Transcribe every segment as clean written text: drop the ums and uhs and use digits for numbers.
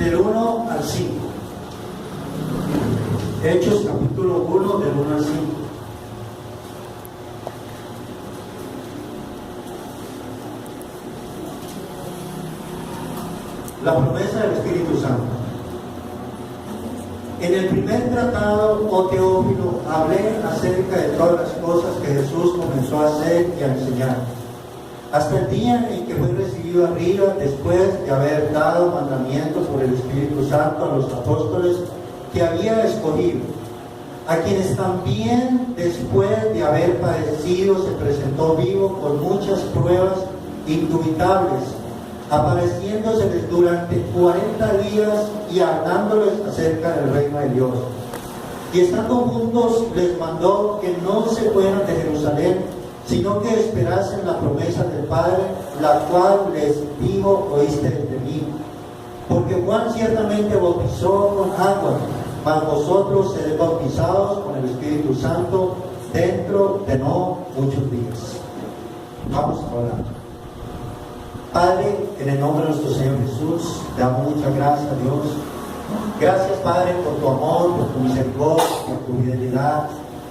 del 1 al 5. Hechos capítulo 1 del 1 al 5. La promesa del Espíritu Santo. En el primer tratado, oh Teófilo, hablé acerca de todas las cosas que Jesús comenzó a hacer y a enseñar, hasta el día en que fue recibido arriba, después de haber dado mandamientos por el Espíritu Santo a los apóstoles que había escogido, a quienes también después de haber padecido se presentó vivo con muchas pruebas indubitables, apareciéndoseles durante 40 días y hablándoles acerca del reino de Dios. Y estando juntos les mandó que no se fueran de Jerusalén, sino que esperasen la promesa del Padre, la cual les dijo: oíste de mí. Porque Juan ciertamente bautizó con agua, mas vosotros seréis bautizados con el Espíritu Santo dentro de no muchos días. Vamos a orar. Padre, en el nombre de nuestro Señor Jesús, te damos muchas gracias, Dios. Gracias, Padre, por tu amor, por tu misericordia, por tu fidelidad.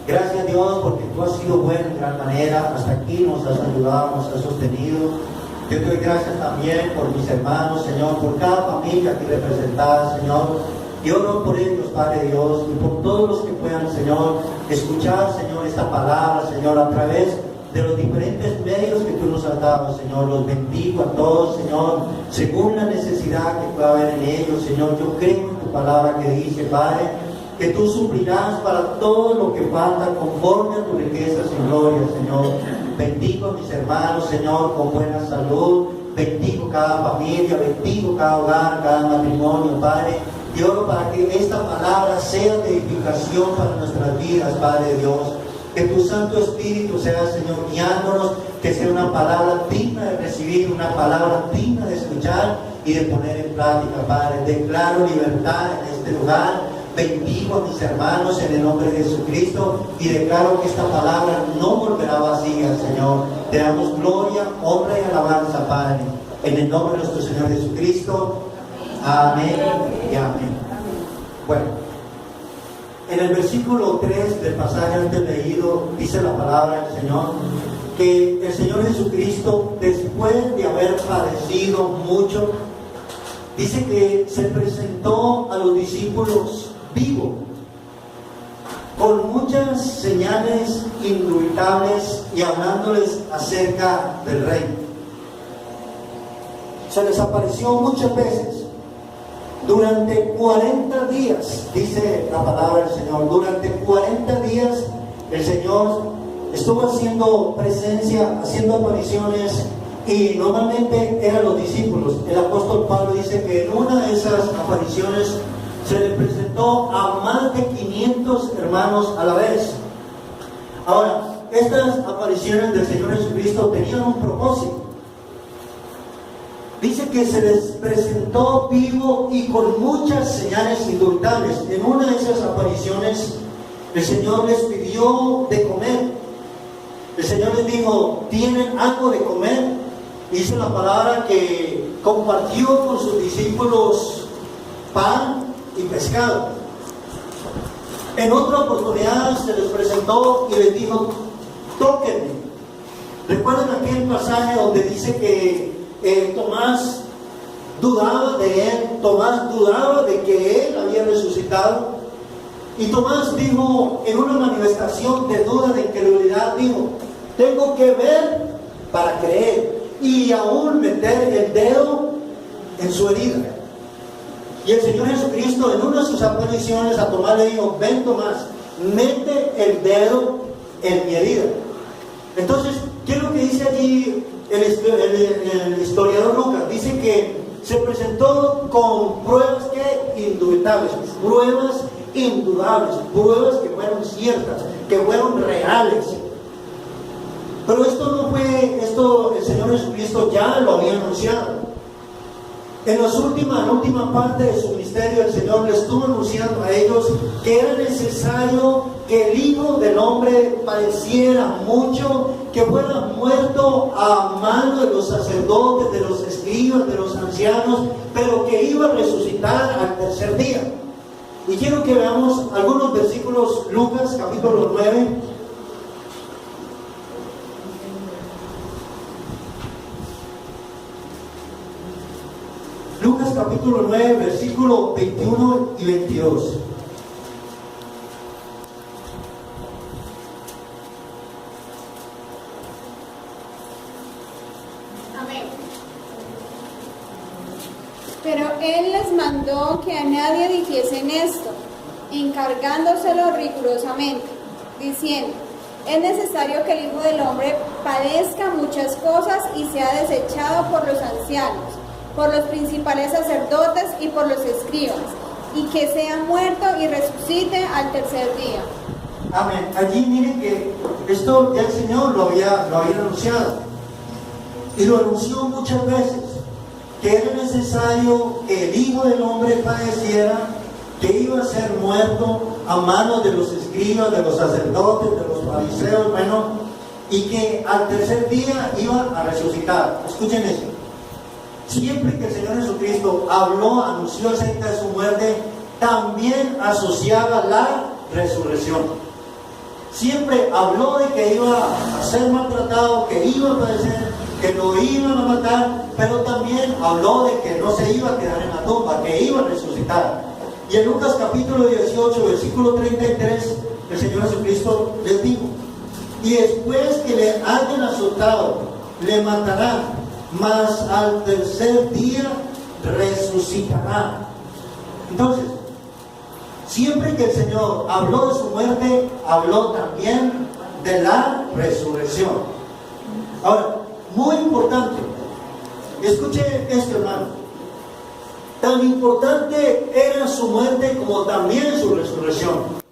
Gracias, Dios, porque tú has sido bueno en gran manera. Hasta aquí nos has ayudado, nos has sostenido. Yo te doy gracias también por mis hermanos, Señor, por cada familia aquí representada, Señor. Y oro por ellos, Padre Dios, y por todos los que puedan, Señor, escuchar, Señor, esta palabra, Señor, a través de los diferentes medios que tú nos has dado, Señor. Los bendigo a todos, Señor, según la necesidad que pueda haber en ellos, Señor. Yo creo en tu palabra que dice, Padre, que tú suplirás para todo lo que falta conforme a tus riquezas y gloria, Señor. Bendigo a mis hermanos, Señor, con buena salud. Bendigo cada familia, bendigo cada hogar, cada matrimonio, Padre. Y oro para que esta palabra sea de edificación para nuestras vidas, Padre Dios. Que tu Santo Espíritu sea, Señor, guiándonos, que sea una palabra digna de recibir, una palabra digna de escuchar y de poner en práctica, Padre. Declaro libertad en este lugar. Bendigo a mis hermanos en el nombre de Jesucristo y declaro que esta palabra no volverá vacía, Señor. Te damos gloria, honra y alabanza, Padre. En el nombre de nuestro Señor Jesucristo. Amén y amén. Bueno. En el versículo 3 del pasaje antes leído, dice la palabra del Señor, que el Señor Jesucristo, después de haber padecido mucho, dice que se presentó a los discípulos vivo, con muchas señales indubitables y hablándoles acerca del reino. Se les apareció muchas veces. Durante 40 días, dice la palabra del Señor, durante 40 días el Señor estuvo haciendo presencia, haciendo apariciones, y normalmente eran los discípulos. El apóstol Pablo dice que en una de esas apariciones se le presentó a más de 500 hermanos a la vez. Ahora, estas apariciones del Señor Jesucristo tenían un propósito. Dice que se les presentó vivo y con muchas señales indubitables. En una de esas apariciones, el Señor les pidió de comer. El Señor les dijo: ¿tienen algo de comer? Dice la palabra que compartió con sus discípulos pan y pescado. En otra oportunidad se les presentó y les dijo: tóquenme. ¿Recuerdan aquel pasaje donde dice que Tomás dudaba de él? Tomás dudaba de que él había resucitado, y Tomás dijo, en una manifestación de duda, de incredulidad, dijo: tengo que ver para creer, y aún meter el dedo en su herida. Y el Señor Jesucristo, en una de sus apariciones, a Tomás le dijo: ven, Tomás, mete el dedo en mi herida. Entonces, ¿qué es lo que dice allí el historiador Lucas? Dice que se presentó con pruebas indubitables, pruebas indudables, pruebas que fueron ciertas, que fueron reales. Pero esto no fue, el Señor Jesucristo ya lo había anunciado. En la última parte de su ministerio, el Señor le estuvo anunciando a ellos que era necesario que el Hijo del Hombre padeciera mucho, que fuera muerto a mano de los sacerdotes, de los escribas, de los ancianos, pero que iba a resucitar al tercer día. Y quiero que veamos algunos versículos, Lucas capítulo 9. Lucas capítulo 9, versículo 21 y 22. Pero él les mandó que a nadie dijesen esto, encargándoselo rigurosamente, diciendo: es necesario que el Hijo del Hombre padezca muchas cosas y sea desechado por los ancianos, por los principales sacerdotes y por los escribas, y que sea muerto y resucite al tercer día. Amén. Allí miren que esto ya el Señor lo había anunciado, y lo anunció muchas veces, que era necesario que el Hijo del Hombre padeciera, que iba a ser muerto a manos de los escribas, de los sacerdotes, de los fariseos, y que al tercer día iba a resucitar. Escuchen eso. Siempre que el Señor Jesucristo habló, anunció acerca de su muerte, también asociaba la resurrección. Siempre habló de que iba a ser maltratado, que iba a padecer, que lo iban a matar, pero también habló de que no se iba a quedar en la tumba, que iba a resucitar. Y en Lucas capítulo 18, versículo 33, el Señor Jesucristo les dijo: y después que le hayan azotado, le matarán, mas al tercer día resucitará. Entonces, siempre que el Señor habló de su muerte, habló también de la resurrección. Ahora, muy importante, escuche esto, hermano. Tan importante era su muerte como también su resurrección.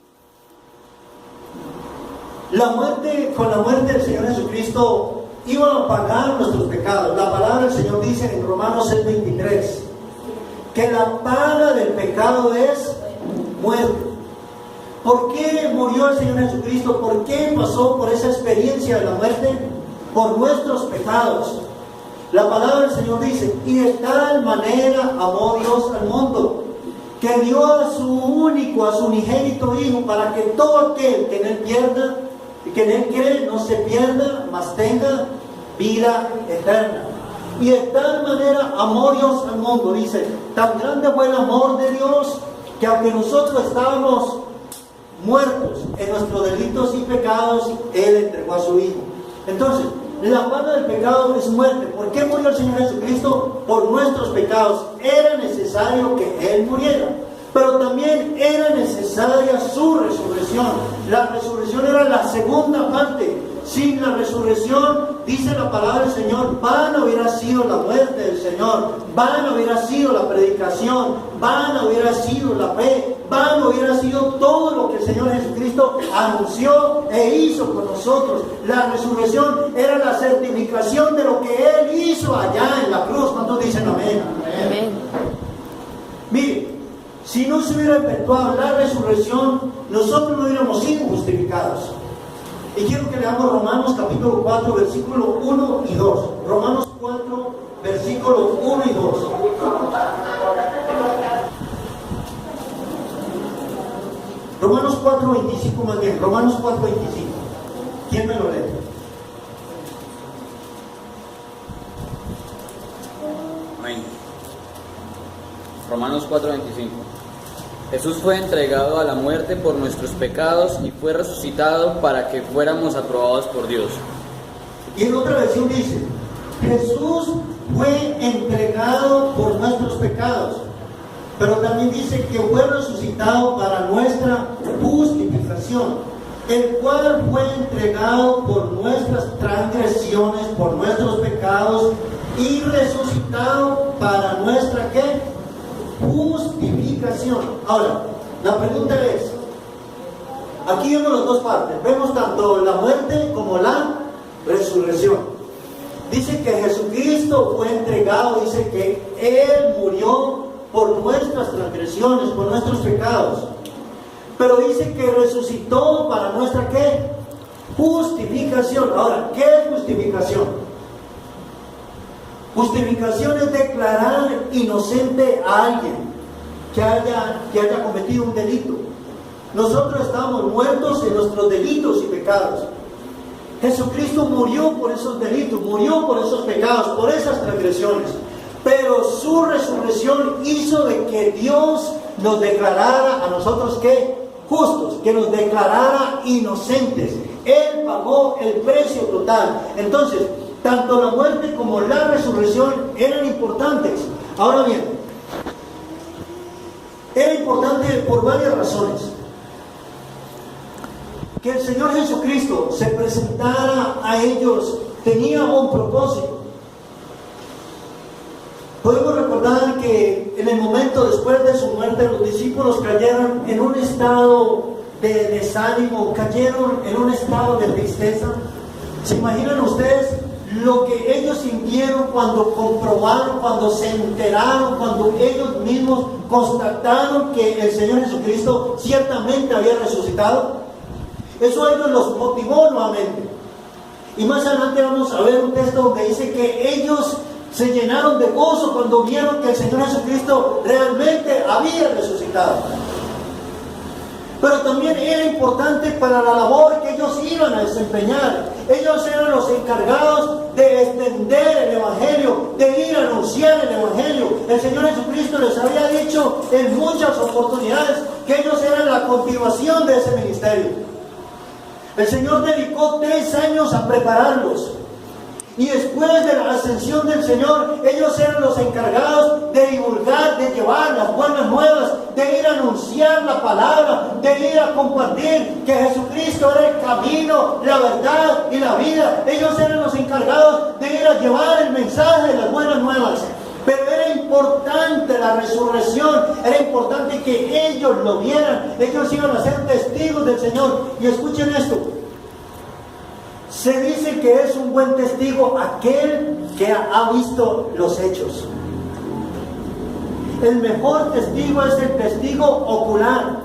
Con la muerte del Señor Jesucristo iba a pagar nuestros pecados. La palabra del Señor dice en Romanos 6:23 que la paga del pecado es muerte. ¿Por qué murió el Señor Jesucristo? ¿Por qué pasó por esa experiencia de la muerte? Por nuestros pecados. La palabra del Señor dice: y de tal manera amó Dios al mundo, que dio a su único, a su unigénito Hijo, para que todo aquel que en él pierda, y que en él cree, no se pierda, mas tenga vida eterna. Y de tal manera amó Dios al mundo, dice, tan grande fue el amor de Dios, que aunque nosotros estábamos muertos en nuestros delitos y pecados, Él entregó a su Hijo. Entonces, la paga del pecado es muerte. ¿Por qué murió el Señor Jesucristo? Por nuestros pecados. Era necesario que Él muriera, pero también era necesaria su resurrección. La resurrección era la segunda parte. Sin la resurrección, dice la palabra del Señor, vana hubiera sido la muerte del Señor, vana hubiera sido la predicación, vana hubiera sido la fe, vano hubiera sido todo lo que el Señor Jesucristo anunció e hizo con nosotros. La resurrección era la certificación de lo que Él hizo allá en la cruz. ¿Cuántos dicen amén? Amén. Mire, si no se hubiera efectuado la resurrección, nosotros no hubiéramos sido justificados. Y quiero que leamos Romanos capítulo 4, versículo 1 y 2. Romanos 4, versículos 1 y 2. Romanos 4, 25 más bien. Romanos 4, 25. ¿Quién me lo lee? Amén. Romanos 4, 25. Jesús fue entregado a la muerte por nuestros pecados y fue resucitado para que fuéramos aprobados por Dios. Y en otra versión dice, Jesús fue entregado por nuestros pecados, pero también dice que fue resucitado para nuestra justificación, el cual fue entregado por nuestras transgresiones, por nuestros pecados, y resucitado para nuestra ¿qué? Justificación. Ahora, la pregunta es, aquí vemos las dos partes, vemos tanto la muerte como la resurrección. Dice que Jesucristo fue entregado, dice que Él murió por nuestras transgresiones, por nuestros pecados, pero dice que resucitó para nuestra ¿qué? Justificación. Ahora, ¿qué es justificación? Justificación es declarar inocente a alguien que haya cometido un delito. Nosotros estamos muertos en nuestros delitos y pecados. Jesucristo murió por esos delitos, murió por esos pecados, por esas transgresiones. Pero su resurrección hizo de que Dios nos declarara a nosotros ¿qué? Justos, que nos declarara inocentes. Él pagó el precio total. Entonces, tanto la muerte como la resurrección eran importantes. Ahora bien, era importante por varias razones. Que el Señor Jesucristo se presentara a ellos tenía un propósito. Podemos recordar que en el momento después de su muerte los discípulos cayeron en un estado de desánimo, cayeron en un estado de tristeza. ¿Se imaginan ustedes lo que ellos sintieron cuando comprobaron, cuando se enteraron, cuando ellos mismos constataron que el Señor Jesucristo ciertamente había resucitado? Eso a ellos los motivó nuevamente. Y más adelante vamos a ver un texto donde dice que ellos se llenaron de gozo cuando vieron que el Señor Jesucristo realmente había resucitado. Pero también era importante para la labor que ellos iban a desempeñar. Ellos eran los encargados de extender el Evangelio, de ir a anunciar el Evangelio. El Señor Jesucristo les había dicho en muchas oportunidades que ellos eran la continuación de ese ministerio. El Señor dedicó 3 años a prepararlos. Y después de la ascensión del Señor, ellos eran los encargados de divulgar, de llevar las buenas nuevas, de ir a anunciar la palabra, de ir a compartir que Jesucristo era el camino, la verdad y la vida. Ellos eran los encargados de ir a llevar el mensaje de las buenas nuevas. Pero era importante la resurrección, era importante que ellos lo vieran. Ellos iban a ser testigos del Señor. Y escuchen esto. Se dice que es un buen testigo aquel que ha visto los hechos. El mejor testigo es el testigo ocular.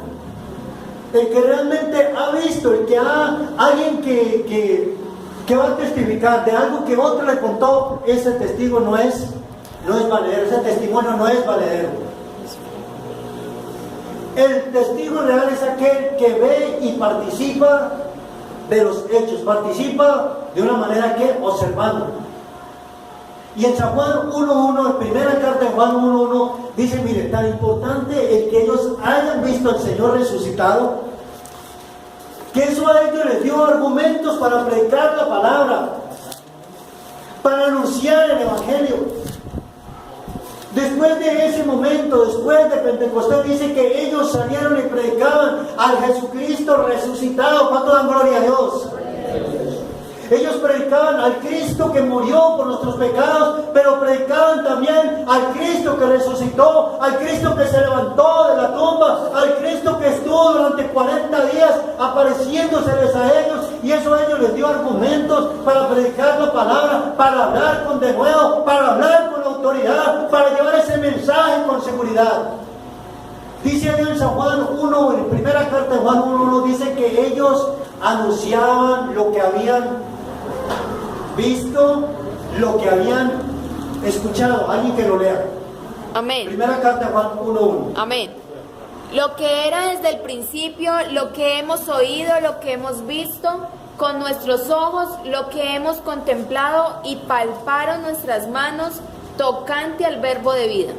El que realmente ha visto, el que alguien que va a testificar de algo que otro le contó, ese testigo no es valedero, ese testimonio no es valedero. El testigo real es aquel que ve y participa de los hechos, participa de una manera que observando. Y en San Juan 1.1, en primera carta de Juan 1.1, dice, mire, tan importante el que ellos hayan visto al Señor resucitado, que eso a ellos les dio argumentos para predicar la palabra, para anunciar el Evangelio. Después de ese momento, después de Pentecostés, dice que ellos salieron y predicaban al Jesucristo resucitado. ¿Cuánto dan gloria a Dios? Ellos predicaban al Cristo que murió por nuestros pecados, pero predicaban también al Cristo que resucitó, al Cristo que se levantó de la tumba, al Cristo que estuvo durante 40 días apareciéndoseles a ellos, y eso a ellos les dio argumentos para predicar la palabra, para hablar con denuedo, para hablar con autoridad, para llevar ese mensaje con seguridad. Dice allá en San Juan 1, en primera carta de Juan 1, dice que ellos anunciaban lo que habían visto, lo que habían escuchado. Alguien que lo lea. Amén. Primera carta de Juan 1:1. Amén. Lo que era desde el principio, lo que hemos oído, lo que hemos visto con nuestros ojos, lo que hemos contemplado y palparon nuestras manos tocante al verbo de vida.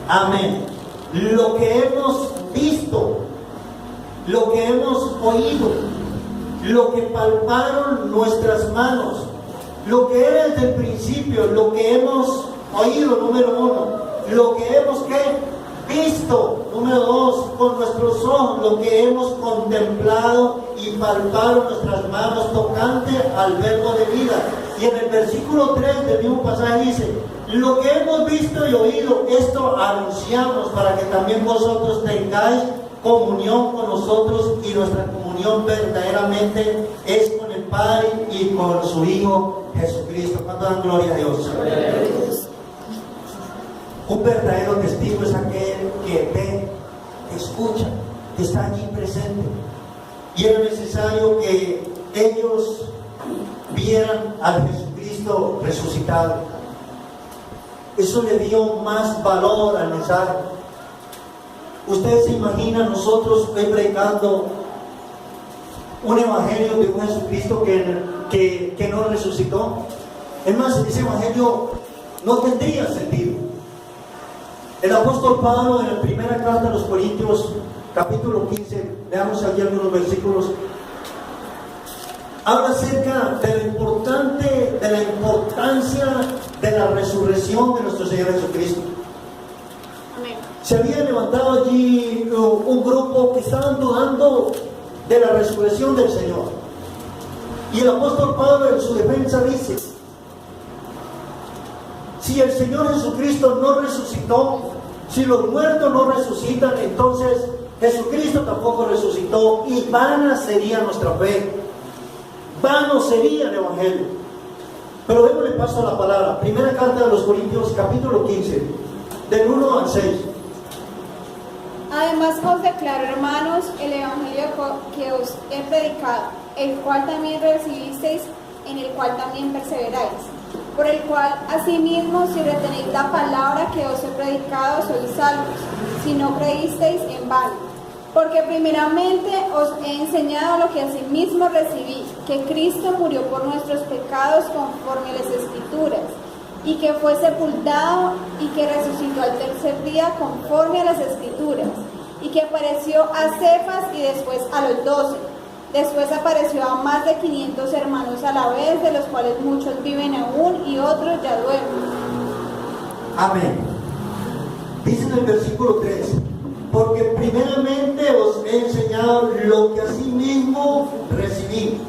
Amén. Lo que hemos visto, lo que hemos oído, lo que palparon nuestras manos, lo que era desde el principio, lo que hemos oído, número 1, lo que hemos visto, número 2, con nuestros ojos, lo que hemos contemplado y palparon nuestras manos tocante al verbo de vida. Y en el versículo 3 del mismo pasaje dice, lo que hemos visto y oído, esto anunciamos para que también vosotros tengáis comunión con nosotros, y nuestra comunión verdaderamente es con el Padre y con su Hijo Jesucristo. ¿Cuánto dan gloria a Dios? Un verdadero testigo es aquel que ve, escucha, que está allí presente. Y era necesario que ellos vieran al Jesucristo resucitado. Eso le dio más valor al mensaje. Ustedes se imaginan nosotros hoy predicando un evangelio de un Jesucristo que no resucitó. Es más, ese evangelio no tendría sentido. El apóstol Pablo, en la primera carta a los Corintios, capítulo 15, veamos aquí algunos versículos, habla acerca de la importancia de la resurrección de nuestro Señor Jesucristo. Amén. Se había levantado allí un grupo que estaban dudando de la resurrección del Señor. Y el apóstol Pablo en su defensa dice: si el Señor Jesucristo no resucitó, si los muertos no resucitan, entonces Jesucristo tampoco resucitó, y vana sería nuestra fe, vano sería el Evangelio. Pero démosle paso a la palabra. Primera carta de los Corintios, capítulo 15, del 1 al 6. Además os declaro, hermanos, el evangelio que os he predicado, el cual también recibisteis, en el cual también perseveráis, por el cual asimismo, si retenéis la palabra que os he predicado, sois salvos, si no creísteis en vano. Porque primeramente os he enseñado lo que asimismo recibí, que Cristo murió por nuestros pecados conforme a las Escrituras, y que fue sepultado y que resucitó al tercer día conforme a las Escrituras, y que apareció a Cefas y después a los 12. Después apareció a más de 500 hermanos a la vez, de los cuales muchos viven aún y otros ya duermen. Amén. Dice en el versículo 3: porque primeramente os he enseñado lo que asimismo recibí.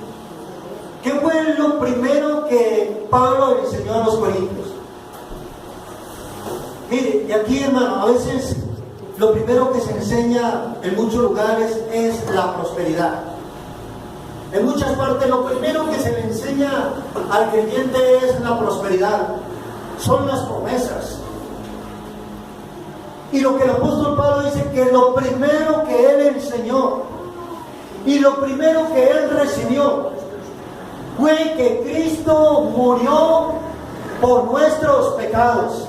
¿Qué fue lo primero que Pablo enseñó a los corintios? Mire, y aquí, hermano, a veces lo primero que se enseña en muchos lugares es la prosperidad. En muchas partes lo primero que se le enseña al creyente es la prosperidad, son las promesas. Y lo que el apóstol Pablo dice, que lo primero que él enseñó y lo primero que él recibió fue que Cristo murió por nuestros pecados.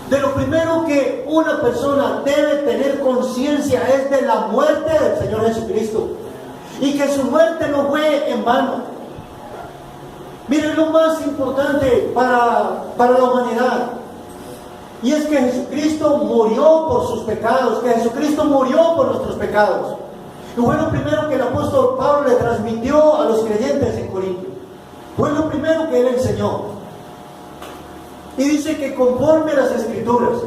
De lo primero que una persona debe tener conciencia es de la muerte del Señor Jesucristo, y que su muerte no fue en vano. Miren, lo más importante para la humanidad, y es que Jesucristo murió por sus pecados, que Jesucristo murió por nuestros pecados. Y fue lo primero que el apóstol Pablo le transmitió a los creyentes en Corinto. Fue lo primero que él enseñó. Y dice que conforme a las Escrituras,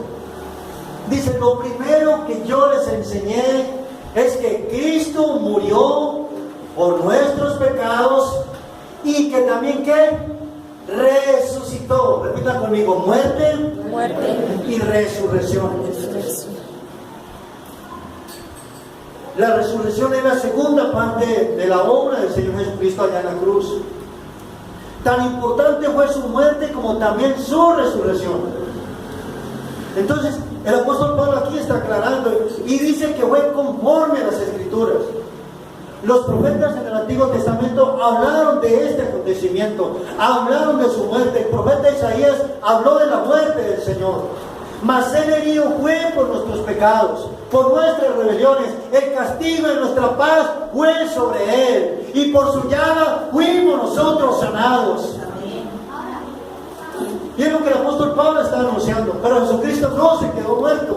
dice, lo primero que yo les enseñé es que Cristo murió por nuestros pecados y que también ¿qué? Resucitó. Repita conmigo: muerte y resurrección. La resurrección es la segunda parte de la obra del Señor Jesucristo allá en la cruz. Tan importante fue su muerte como también su resurrección. Entonces, el apóstol Pablo aquí está aclarando y dice que fue conforme a las Escrituras. Los profetas en el Antiguo Testamento hablaron de este acontecimiento, hablaron de su muerte. El profeta Isaías habló de la muerte del Señor. Mas él herido fue por nuestros pecados, por nuestras rebeliones. El castigo de nuestra paz fue sobre él, y por su llaga fuimos nosotros sanados. Y es lo que el apóstol Pablo está anunciando. Pero Jesucristo no se quedó muerto.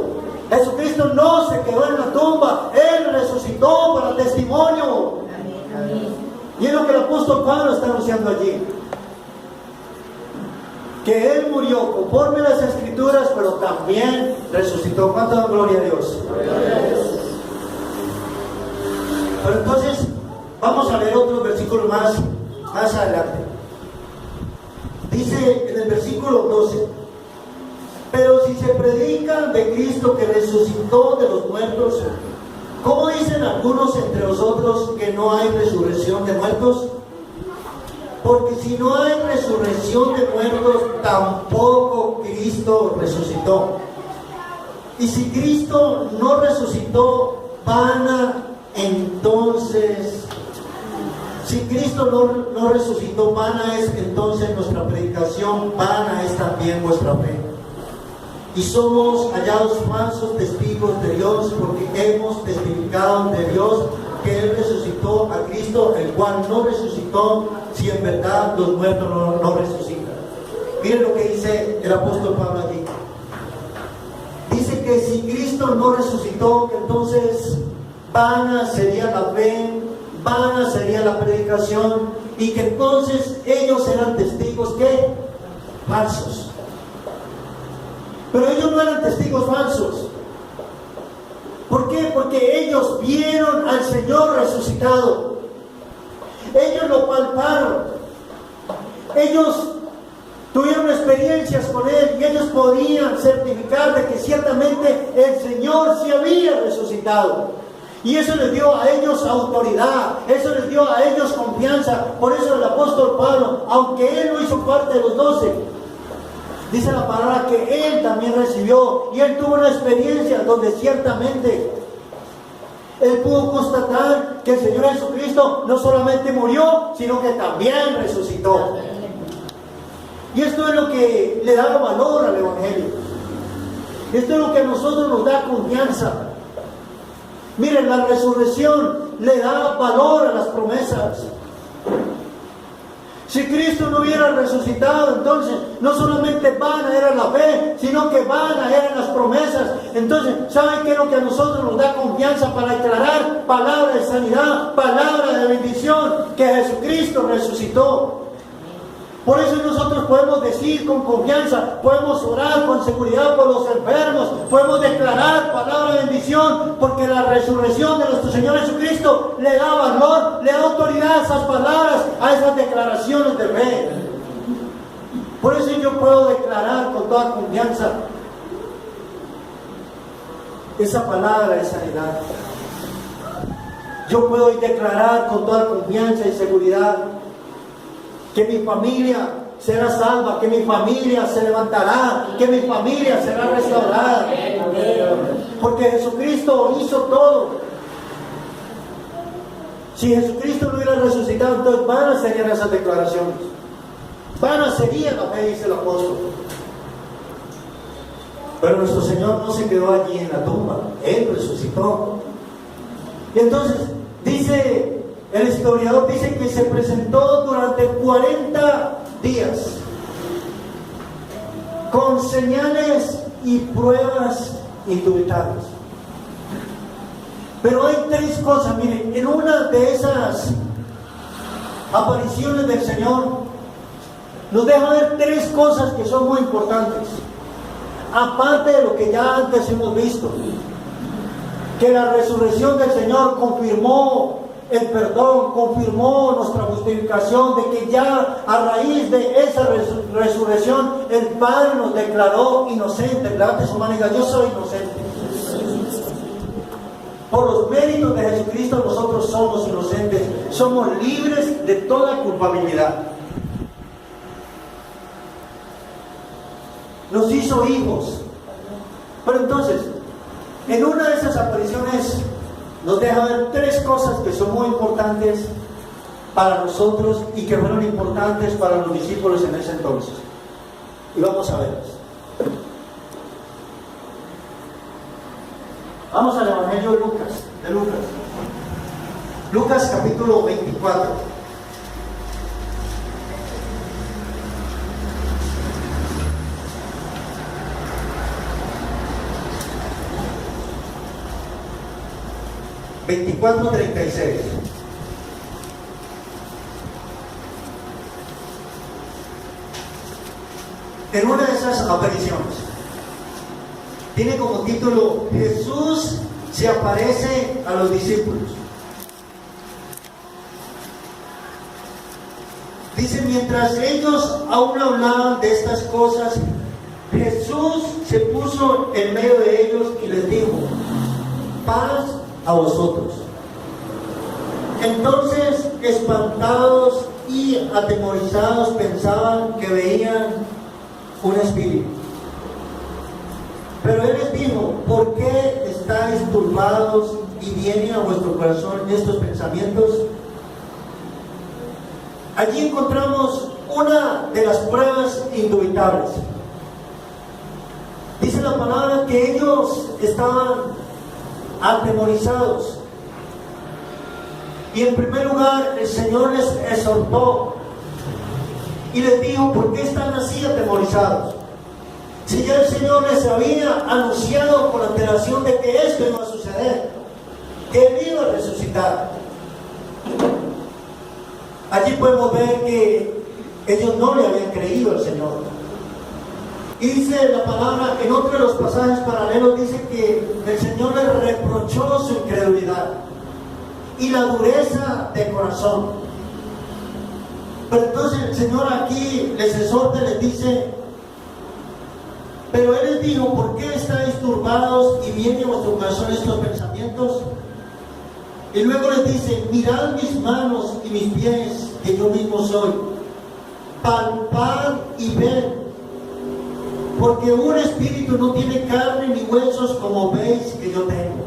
Jesucristo no se quedó en la tumba. Él resucitó para testimonio. Y es lo que el apóstol Pablo está anunciando allí. Que Él murió conforme a las Escrituras, pero también resucitó. ¿Cuánto da gloria a Dios? Pero entonces, vamos a leer otros versículos más adelante. Dice en el versículo 12: pero si se predica de Cristo que resucitó de los muertos, ¿cómo dicen algunos entre vosotros que no hay resurrección de muertos? Porque si no hay resurrección de muertos, tampoco Cristo resucitó. Y si Cristo no resucitó, vana entonces, si Cristo no resucitó, vana es entonces nuestra predicación, vana es también vuestra fe. Y somos hallados falsos testigos de Dios, porque hemos testificado de Dios que Él resucitó a Cristo, el cual no resucitó, si en verdad los muertos no resucitan. Miren lo que dice el apóstol Pablo allí. Dice que si Cristo no resucitó, entonces vana sería la fe, vana sería la predicación, y que entonces ellos eran testigos ¿qué? Falsos. Pero ellos no eran testigos falsos. ¿Por qué? Porque ellos vieron al Señor resucitado. Ellos lo palparon. Ellos tuvieron experiencias con Él y ellos podían certificar de que ciertamente el Señor sí había resucitado. Y eso les dio a ellos autoridad, eso les dio a ellos confianza. Por eso el apóstol Pablo, aunque él no hizo parte de los 12, dice la palabra que él también recibió, y él tuvo una experiencia donde ciertamente él pudo constatar que el Señor Jesucristo no solamente murió, sino que también resucitó. Y esto es lo que le da valor al Evangelio. Esto es lo que a nosotros nos da confianza. Miren, la resurrección le da valor a las promesas. Si Cristo no hubiera resucitado, entonces no solamente vana era la fe, sino que vana eran las promesas. Entonces, ¿saben qué es lo que a nosotros nos da confianza para declarar palabra de sanidad, palabra de bendición? Que Jesucristo resucitó. Por eso nosotros podemos decir con confianza, podemos orar con seguridad por los enfermos, podemos declarar palabra de bendición, porque la resurrección de nuestro Señor Jesucristo le da valor, le da autoridad a esas palabras, a esas declaraciones de fe. Por eso yo puedo declarar con toda confianza esa palabra de sanidad. Yo puedo declarar con toda confianza y seguridad que mi familia será salva, que mi familia se levantará, que mi familia será restaurada. Porque Jesucristo hizo todo. Si Jesucristo no hubiera resucitado, entonces vanas serían esas declaraciones. Vana sería la fe, dice el apóstol. Pero nuestro Señor no se quedó allí en la tumba, Él resucitó. Y entonces dice el historiador, dice que se presentó durante 40 días con señales y pruebas indubitables. Pero hay tres cosas, miren, en una de esas apariciones del Señor nos deja ver tres cosas que son muy importantes, aparte de lo que ya antes hemos visto, que la resurrección del Señor confirmó el perdón, confirmó nuestra justificación, de que ya a raíz de esa resurrección el Padre nos declaró inocentes. Levante su mano y diga: yo soy inocente. Por los méritos de Jesucristo nosotros somos inocentes, somos libres de toda culpabilidad. Nos hizo hijos. Pero entonces, en una de esas apariciones nos deja ver tres cosas que son muy importantes para nosotros y que fueron importantes para los discípulos en ese entonces. Y vamos a verlas. Vamos al Evangelio de Lucas. Lucas capítulo 24. (24:36). En una de esas apariciones tiene como título: Jesús se aparece a los discípulos. Dice: mientras ellos aún hablaban de estas cosas, Jesús se puso en medio de ellos y les dijo: paz a vosotros. Entonces, espantados y atemorizados, pensaban que veían un espíritu. Pero Él les dijo: ¿por qué estáis turbados y vienen a vuestro corazón estos pensamientos? Allí encontramos una de las pruebas indubitables. Dice la palabra que ellos estaban atemorizados. Y en primer lugar el Señor les exhortó y les dijo: ¿por qué están así atemorizados? Si ya el Señor les había anunciado con antelación de que esto iba a suceder, que Él iba a resucitar. Allí podemos ver que ellos no le habían creído al Señor. Y dice la palabra, en otro de los pasajes paralelos, dice que el Señor les reprochó su incredulidad y la dureza de corazón. Pero entonces el Señor aquí les exhorta y les dice: pero Él les dijo: ¿por qué estáis turbados y vienen a vuestro corazón estos pensamientos? Y luego les dice: mirad mis manos y mis pies, que yo mismo soy. Palpad y ved, porque un espíritu no tiene carne ni huesos, como veis que yo tengo.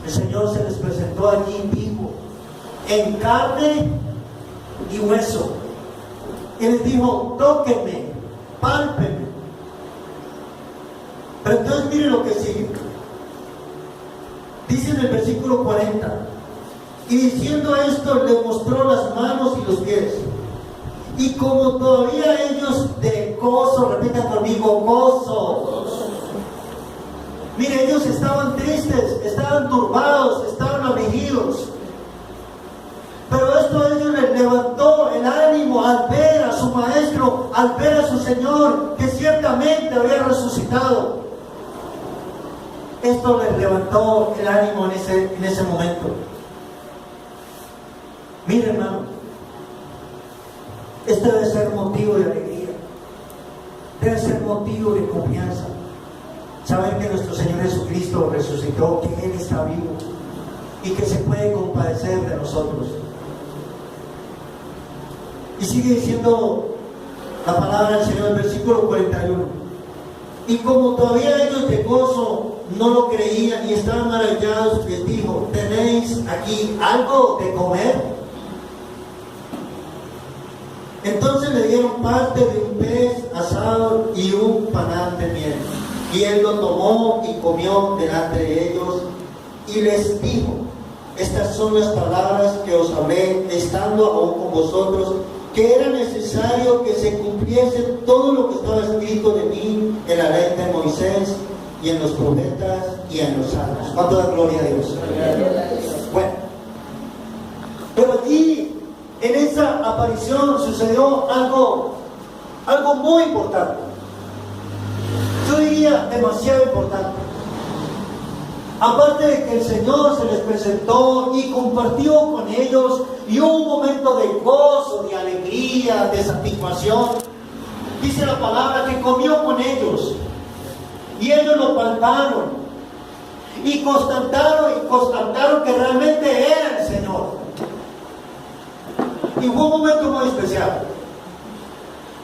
El Señor se les presentó allí vivo, en carne y hueso. Y les dijo: tóquenme, pálpenme. Pero entonces miren lo que sigue. Dice en el versículo 40: y diciendo esto, le mostró las manos y los pies. Y como todavía ellos de gozo, repitan conmigo, gozo. Mire, ellos estaban tristes, estaban turbados, estaban afligidos. Pero esto a ellos les levantó el ánimo al ver a su maestro, al ver a su Señor, que ciertamente había resucitado. Esto les levantó el ánimo en ese momento. Mire, hermano, este debe ser motivo de alegría, debe ser motivo de confianza. Saber que nuestro Señor Jesucristo resucitó, que Él está vivo y que se puede compadecer de nosotros. Y sigue diciendo la palabra del Señor en el versículo 41. Y como todavía ellos de gozo no lo creían y estaban maravillados, les dijo: ¿tenéis aquí algo de comer? Entonces le dieron parte de un pez asado y un panal de miel. Y Él lo tomó y comió delante de ellos y les dijo: estas son las palabras que os hablé estando aún con vosotros, que era necesario que se cumpliese todo lo que estaba escrito de mí en la ley de Moisés y en los profetas y en los salmos. ¿Cuánto da gloria a Dios? Bueno, pero allí en esa aparición sucedió algo muy importante. Yo diría demasiado importante. Aparte de que el Señor se les presentó y compartió con ellos, y hubo un momento de gozo, de alegría, de satisfacción, dice la palabra que comió con ellos, y ellos lo palparon, y constataron que realmente era el Señor. Y fue un momento muy especial.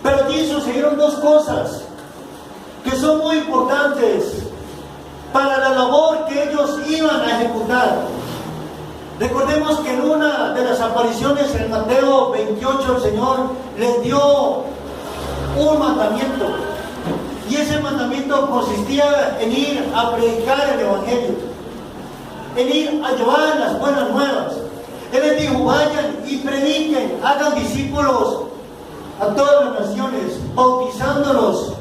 Pero allí sucedieron dos cosas que son muy importantes para la labor que ellos iban a ejecutar. Recordemos que en una de las apariciones en Mateo 28 el Señor les dio un mandamiento, y ese mandamiento consistía en ir a predicar el Evangelio, en ir a llevar las buenas nuevas. Él les dijo: vayan y prediquen, hagan discípulos a todas las naciones, bautizándolos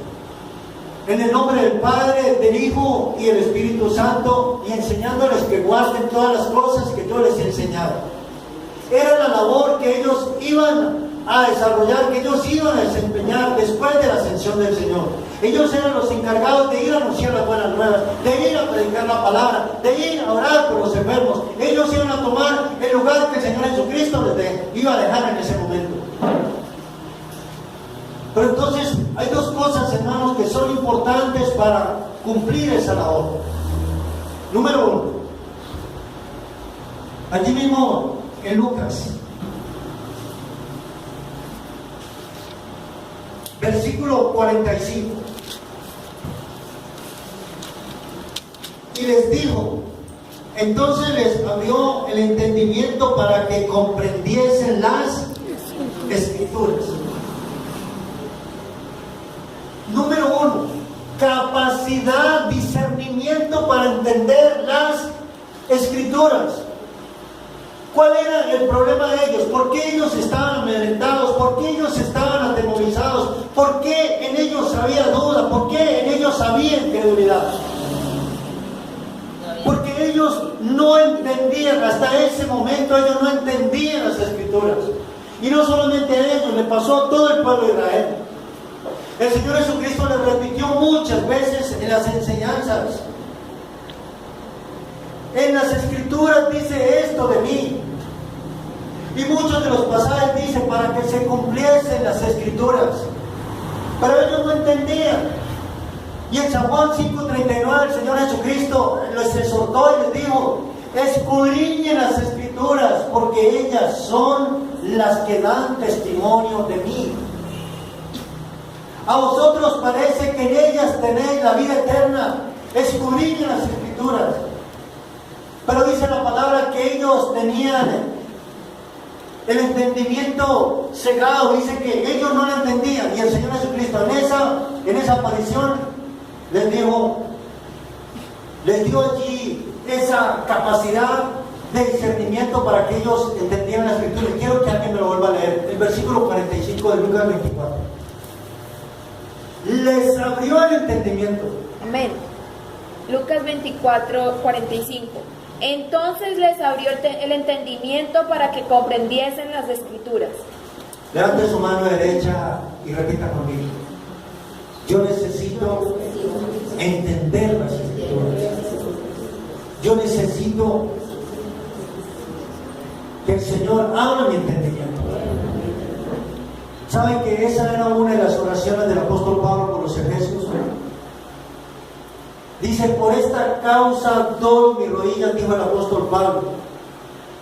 en el nombre del Padre, del Hijo y del Espíritu Santo, y enseñándoles que guarden todas las cosas que yo les he enseñado. Era la labor que ellos iban a desarrollar, que ellos iban a desempeñar después de la ascensión del Señor. Ellos eran los encargados de ir a anunciar las buenas nuevas, de ir a predicar la palabra, de ir a orar por los enfermos. Ellos iban a tomar el lugar que el Señor Jesucristo les iba a dejar en ese momento. Pero entonces hay dos cosas, hermanos, que son importantes para cumplir esa labor. Número uno, allí mismo en Lucas, versículo 45. Y les dijo: Entonces les abrió el entendimiento para que comprendiesen las Escrituras. Número 1, capacidad, discernimiento para entender las Escrituras. ¿Cuál era el problema de ellos? ¿Por qué ellos estaban amedrentados? ¿Por qué ellos estaban atemorizados? ¿Por qué en ellos había duda? ¿Por qué en ellos había incredulidad? Porque ellos no entendían, hasta ese momento ellos no entendían las Escrituras. Y no solamente a ellos, le pasó a todo el pueblo de Israel. El Señor Jesucristo les repitió muchas veces en las enseñanzas: en las Escrituras dice esto de mí. Y muchos de los pasajes dicen para que se cumpliesen las Escrituras. Pero ellos no entendían. Y en San Juan 5:39 el Señor Jesucristo los exhortó y les dijo: escudriñen las Escrituras, porque ellas son las que dan testimonio de mí. A vosotros parece que en ellas tenéis la vida eterna. Escudriñen las Escrituras. Pero dice la palabra que ellos tenían el entendimiento cegado. Dice que ellos no lo entendían. Y el Señor Jesucristo en esa aparición les dio allí esa capacidad de discernimiento para que ellos entendieran la Escritura. Y quiero que alguien me lo vuelva a leer. El versículo 45 de Lucas 24. Les abrió el entendimiento. Amén. Lucas 24:45. Entonces les abrió el entendimiento para que comprendiesen las Escrituras. Levante su mano derecha y repita conmigo: yo necesito entender las Escrituras. Yo necesito que el Señor abra mi entendimiento. ¿Saben que esa era una de las oraciones del apóstol Pablo por los Efesios? Dice: por esta causa doy mi rodilla, dijo el apóstol Pablo,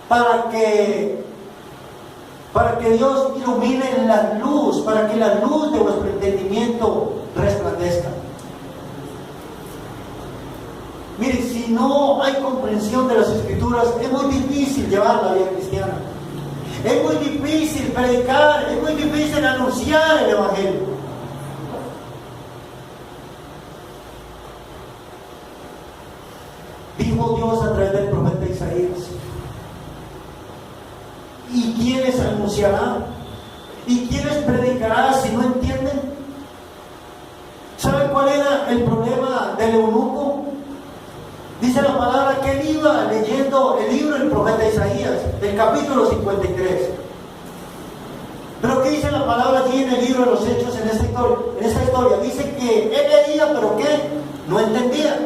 para que Dios ilumine la luz, para que la luz de vuestro entendimiento resplandezca. Mire, si no hay comprensión de las Escrituras, es muy difícil llevar la vida cristiana. Es muy difícil predicar, es muy difícil anunciar el Evangelio. Dijo Dios a través del profeta Isaías: ¿y quiénes anunciarán? ¿Y quiénes predicarán si no entienden? ¿Saben cuál era el problema del eunuco? Dice la palabra que él iba leyendo el libro del profeta Isaías, el capítulo 53. Pero ¿qué dice la palabra allí en el libro de los Hechos, en esta historia? Dice que él leía, pero ¿qué? No entendía.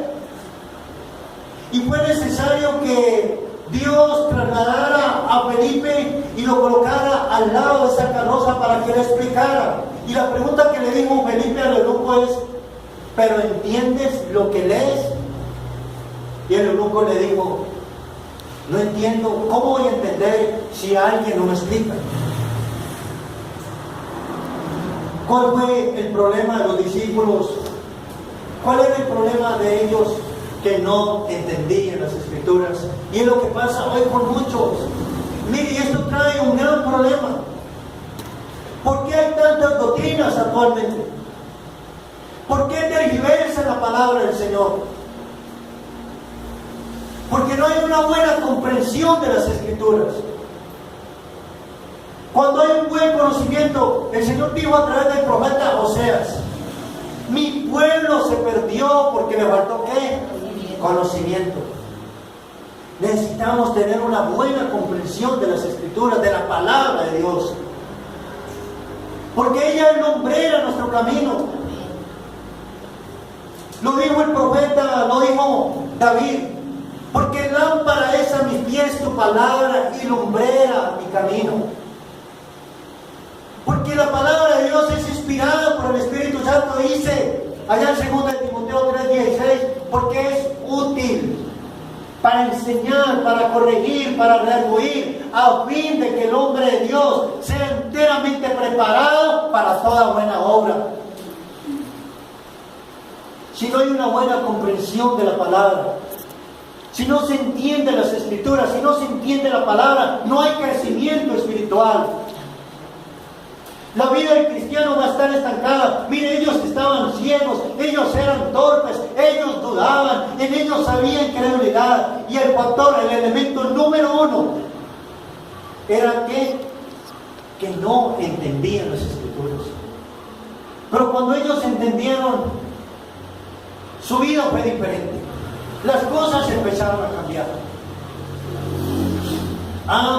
Y fue necesario que Dios trasladara a Felipe y lo colocara al lado de esa carroza para que le explicara. Y la pregunta que le dijo Felipe al eunuco es: ¿pero entiendes lo que lees? Y el eunuco le dijo: no entiendo. ¿Cómo voy a entender si alguien no me explica? ¿Cuál fue el problema de los discípulos? ¿Cuál era el problema de ellos? Que no entendían las Escrituras. Y es lo que pasa hoy con muchos. Mire, esto trae un gran problema. ¿Por qué hay tantas doctrinas actualmente? ¿Por qué tergiversa la palabra del Señor? Porque no hay una buena comprensión de las Escrituras. Cuando hay un buen conocimiento, el Señor dijo a través del profeta Oseas: mi pueblo se perdió porque le faltó ¿qué? Conocimiento. Necesitamos tener una buena comprensión de las Escrituras, de la palabra de Dios, porque ella es lumbrera nuestro camino. Lo dijo el profeta, lo dijo David: porque lámpara es a mis pies tu palabra y lumbrera mi camino. Porque la palabra de Dios es inspirada por el Espíritu Santo, dice allá en 2 Timoteo 3:16, porque es útil para enseñar, para corregir, para redarguir, a fin de que el hombre de Dios sea enteramente preparado para toda buena obra. Si no hay una buena comprensión de la palabra, Si no se entiende las Escrituras, si no se entiende la palabra, no hay crecimiento espiritual. La vida del cristiano va a estar estancada. Mire, ellos estaban ciegos, ellos eran torpes, ellos dudaban, en ellos había incredulidad. Y el factor, el elemento número uno, era que no entendían las Escrituras. Pero cuando ellos entendieron, su vida fue diferente. Las cosas empezaron a cambiar.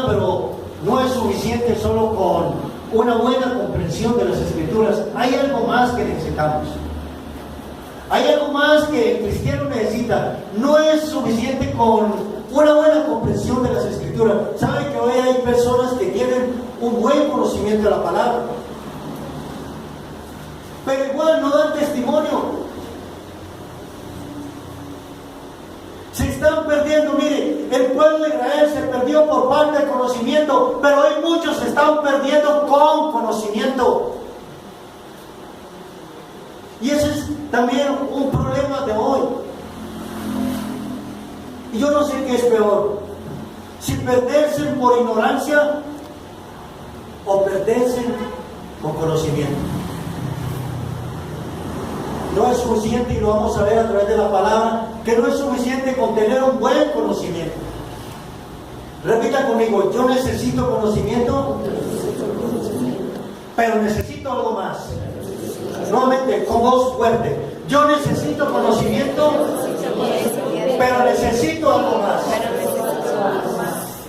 Pero no es suficiente solo con una buena comprensión de las Escrituras. Hay algo más que necesitamos. Hay algo más que el cristiano necesita. No es suficiente con una buena comprensión de las Escrituras. ¿Sabe que hoy hay personas que tienen un buen conocimiento de la palabra, pero igual no dan testimonio? Se están perdiendo. Mire, el pueblo de Israel se perdió por falta de conocimiento, pero hoy muchos se están perdiendo con conocimiento. Y ese es también un problema de hoy. Y yo no sé qué es peor, si perderse por ignorancia o perderse con conocimiento. No es suficiente, y lo vamos a ver a través de la palabra, que no es suficiente con tener un buen conocimiento. Repita conmigo: yo necesito conocimiento, pero necesito algo más. Nuevamente, con voz fuerte: yo necesito conocimiento, pero necesito algo más.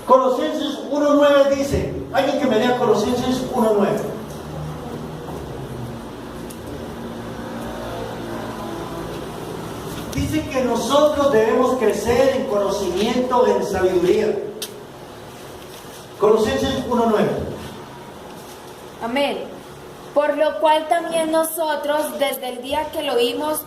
Colosenses 1:9 dice, alguien que me lea Colosenses 1:9. Dice que nosotros debemos crecer en conocimiento, en sabiduría. Colosenses 1:9. Amén. Por lo cual también nosotros, desde el día que lo oímos,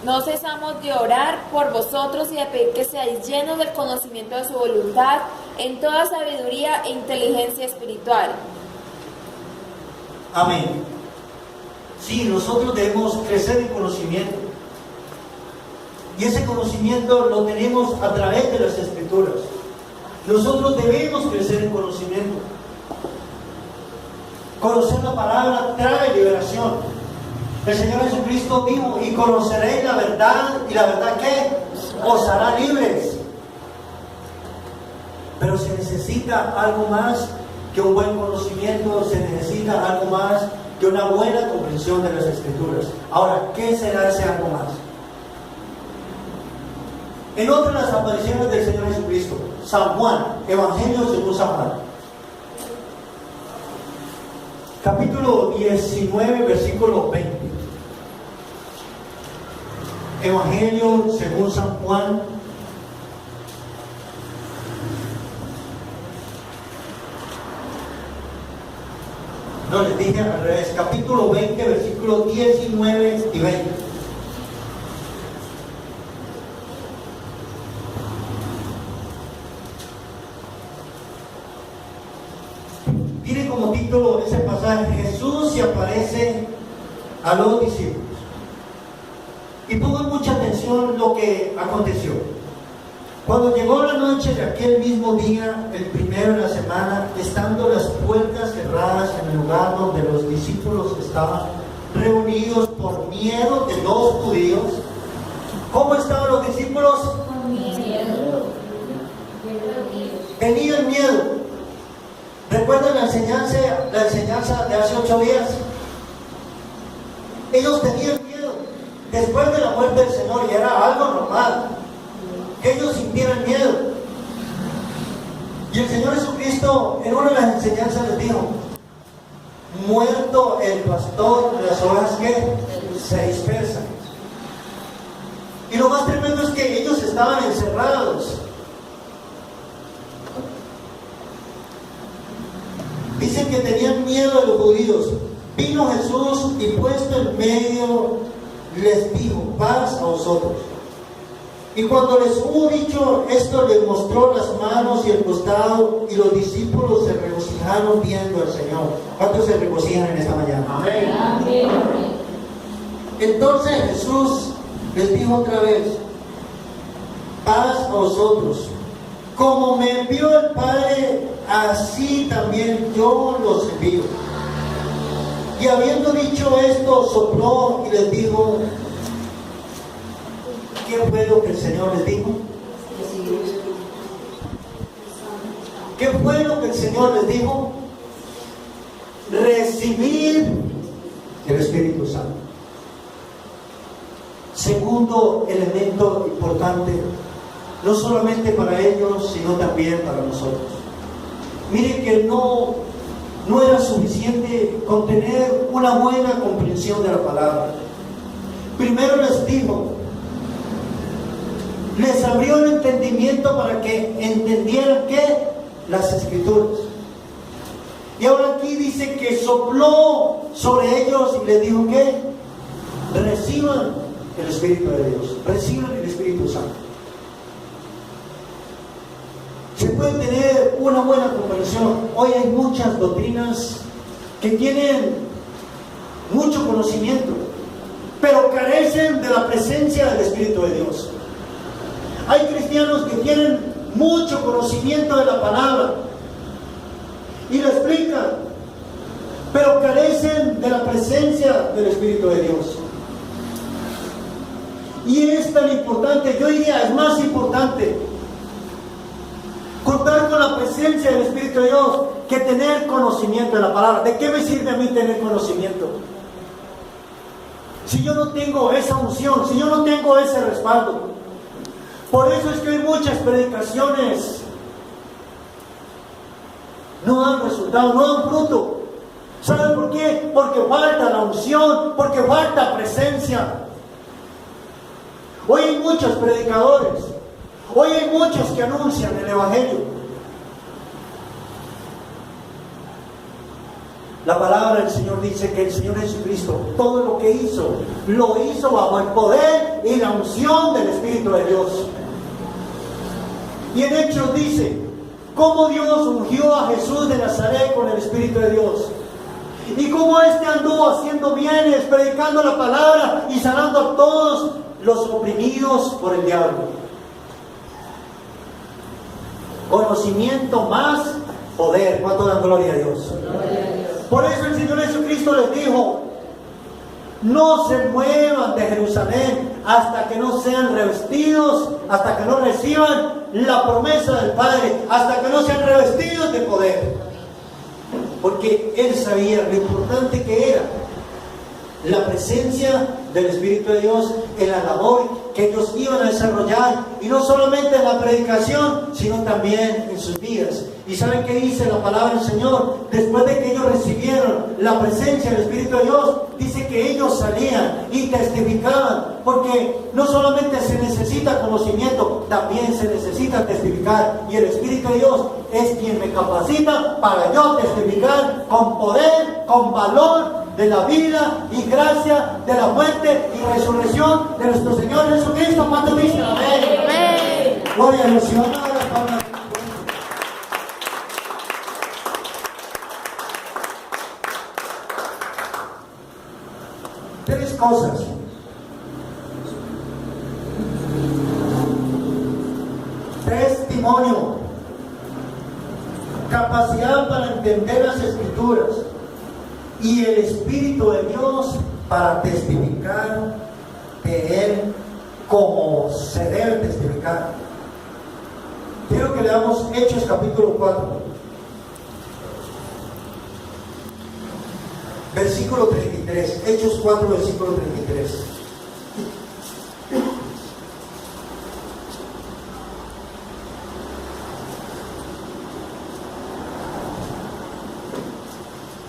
no cesamos de orar por vosotros y de pedir que seáis llenos del conocimiento de su voluntad, en toda sabiduría e inteligencia espiritual. Amén. Sí, nosotros debemos crecer en conocimiento. Y ese conocimiento lo tenemos a través de las Escrituras. Nosotros debemos crecer en conocimiento. Conocer la palabra trae liberación. El Señor Jesucristo dijo: y conoceréis la verdad, y la verdad ¿qué? Os hará libres. Pero se necesita algo más que un buen conocimiento, se necesita algo más que una buena comprensión de las Escrituras. Ahora, ¿qué será ese algo más? En otra de las apariciones del Señor Jesucristo, San Juan, Evangelio según San Juan, capítulo 19, versículo 20. Evangelio según San Juan, no, les dije al revés, capítulo 20, versículos 19 y 20. Tiene como título ese pasaje: Jesús se aparece a los discípulos. Y pongan mucha atención lo que aconteció. Cuando llegó la noche de aquel mismo día, el primero de la semana, estando las puertas cerradas en el lugar donde los discípulos estaban reunidos por miedo de los judíos. ¿Cómo estaban los discípulos? Con miedo. Tenían miedo. ¿Recuerdan la enseñanza de hace 8 días? Ellos tenían miedo. Después de la muerte del Señor, y era algo normal que ellos sintieran miedo. Y el Señor Jesucristo, en una de las enseñanzas, les dijo: muerto el pastor, las ovejas que se dispersan. Y lo más tremendo es que ellos estaban encerrados. Dicen que tenían miedo de los judíos. Vino Jesús y puesto en medio les dijo: paz a vosotros. Y cuando les hubo dicho esto, les mostró las manos y el costado, y los discípulos se regocijaron viendo al Señor. ¿Cuántos se regocijan en esta mañana? Amén. Amén. Entonces Jesús les dijo otra vez: paz a vosotros. Como me envió el Padre, así también yo los envío. Y habiendo dicho esto, sopló y les dijo, ¿qué fue lo que el Señor les dijo? ¿Qué fue lo que el Señor les dijo? Recibir el Espíritu Santo. Segundo elemento importante, no solamente para ellos, sino también para nosotros. Miren que no era suficiente con tener una buena comprensión de la palabra. Primero les dijo, les abrió el entendimiento para que entendieran que las Escrituras. Y ahora aquí dice que sopló sobre ellos y les dijo que reciban el Espíritu de Dios, reciban el Espíritu Santo. Se puede tener una buena comprensión. Hoy hay muchas doctrinas que tienen mucho conocimiento, pero carecen de la presencia del Espíritu de Dios. Hay cristianos que tienen mucho conocimiento de la palabra y lo explican, pero carecen de la presencia del Espíritu de Dios. Y es tan importante, yo diría, es más importante contar con la presencia del Espíritu de Dios que tener conocimiento de la palabra. ¿De qué me sirve a mí tener conocimiento? Si yo no tengo esa unción, si yo no tengo ese respaldo. Por eso es que hay muchas predicaciones no dan resultado, no dan fruto. ¿Saben por qué? Porque falta la unción, porque falta presencia. Hoy hay muchos predicadores, hoy hay muchos que anuncian el Evangelio. La palabra del Señor dice que el Señor Jesucristo, todo lo que hizo, lo hizo bajo el poder y la unción del Espíritu de Dios. Y en Hechos dice, cómo Dios ungió a Jesús de Nazaret con el Espíritu de Dios. Y cómo éste anduvo haciendo bienes, predicando la palabra y sanando a todos los oprimidos por el diablo. Conocimiento más poder. ¿Cuánto dan gloria a Dios? Por eso el Señor Jesucristo les dijo, no se muevan de Jerusalén hasta que no sean revestidos, hasta que no reciban la promesa del Padre, hasta que no sean revestidos de poder. Porque Él sabía lo importante que era la presencia del Espíritu de Dios en la labor que ellos iban a desarrollar, y no solamente en la predicación, sino también en sus vidas. ¿Y saben qué dice la palabra del Señor? Después de que ellos recibieron la presencia del Espíritu de Dios, dice que ellos salían y testificaban, porque no solamente se necesita conocimiento, también se necesita testificar, y el Espíritu de Dios es quien me capacita para yo testificar con poder, con valor de la vida y gracia de la muerte y resurrección de nuestro Señor Jesucristo. ¿Cuántos dicen amén? Amén. Gloria a Dios. Si van a dar la palabra. Tres cosas. Testimonio, capacidad para entender las Escrituras y el Espíritu de Dios para testificar de Él como se debe testificar. Quiero que leamos Hechos capítulo 4, versículo 33. Hechos 4, versículo 33.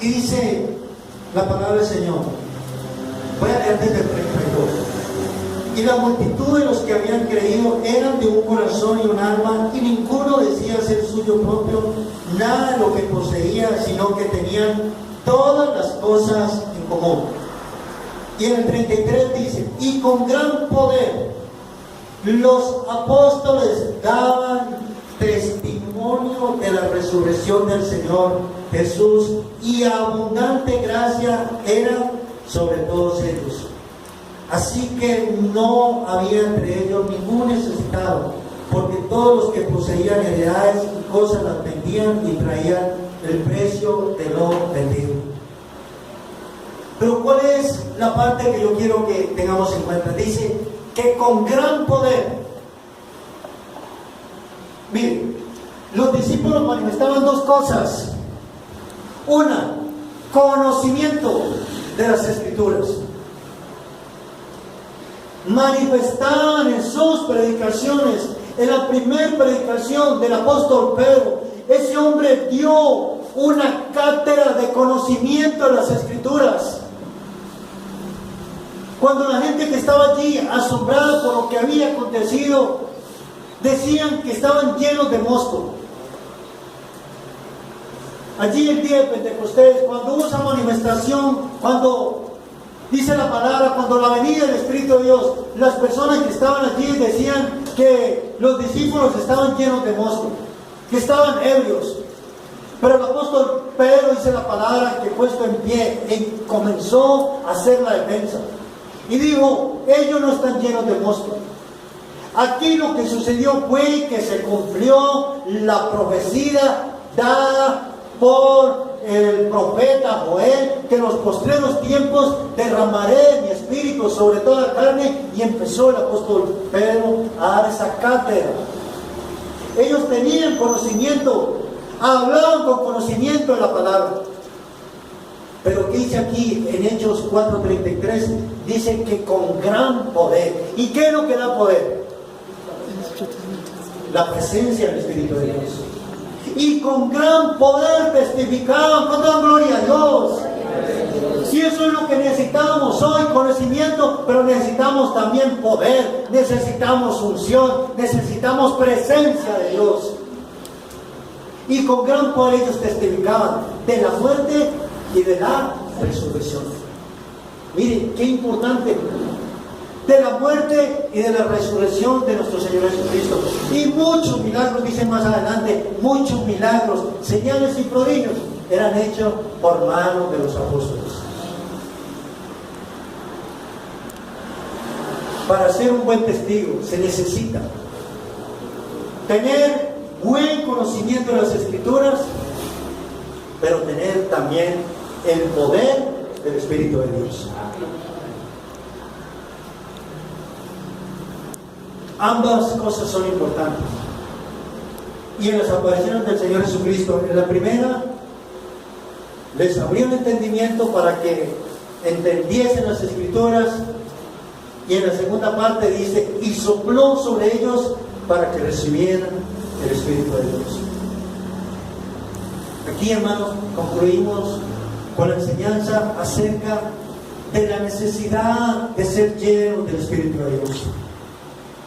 Y dice la palabra del Señor, voy a leer desde el 32. Y la multitud de los que habían creído eran de un corazón y un alma, y ninguno decía ser suyo propio nada de lo que poseía, sino que tenían todas las cosas en común. Y en el 33 dice, y con gran poder los apóstoles daban testimonio de la resurrección del Señor Jesús, y abundante gracia era sobre todos ellos. Así que no había entre ellos ningún necesitado, porque todos los que poseían heredades y cosas las vendían y traían el precio de lo vendido. Pero ¿cuál es la parte que yo quiero que tengamos en cuenta? Dice que con gran poder. Miren, los discípulos manifestaban dos cosas. Una, conocimiento de las Escrituras. Manifestaban en sus predicaciones. En la primera predicación del apóstol Pedro, ese hombre dio una cátedra de conocimiento de las Escrituras. Cuando la gente que estaba allí, asombrada por lo que había acontecido, decían que estaban llenos de mosto. Allí el día de Pentecostés, cuando hubo esa manifestación, cuando dice la palabra, cuando la venida del Espíritu de Dios, las personas que estaban allí decían que los discípulos estaban llenos de mosto, que estaban ebrios. Pero el apóstol Pedro, dice la palabra, que puesto en pie, comenzó a hacer la defensa. Y dijo, ellos no están llenos de mosto. Aquí lo que sucedió fue que se cumplió la profecía dada por el profeta Joel, que en los postreros tiempos derramaré mi espíritu sobre toda la carne, y empezó el apóstol Pedro a dar esa cátedra. Ellos tenían conocimiento, hablaban con conocimiento de la palabra. Pero dice aquí en Hechos 4:33, dice que con gran poder. ¿Y qué es lo que da poder? La presencia del Espíritu de Dios. Y con gran poder testificaban, con toda gloria a Dios. Y eso es lo que necesitamos hoy, conocimiento, pero necesitamos también poder, necesitamos unción, necesitamos presencia de Dios. Y con gran poder ellos testificaban de la muerte y de la resurrección. Miren, qué importante. De la muerte y de la resurrección de nuestro Señor Jesucristo. Y muchos milagros, dicen más adelante, muchos milagros, señales y prodigios eran hechos por manos de los apóstoles. Para ser un buen testigo se necesita tener buen conocimiento de las Escrituras, pero tener también el poder del Espíritu de Dios. Ambas cosas son importantes. Y en las apariciones del Señor Jesucristo, en la primera, les abrió el entendimiento para que entendiesen las Escrituras, y en la segunda parte dice, y sopló sobre ellos para que recibieran el Espíritu de Dios. Aquí, hermanos, concluimos con la enseñanza acerca de la necesidad de ser llenos del Espíritu de Dios.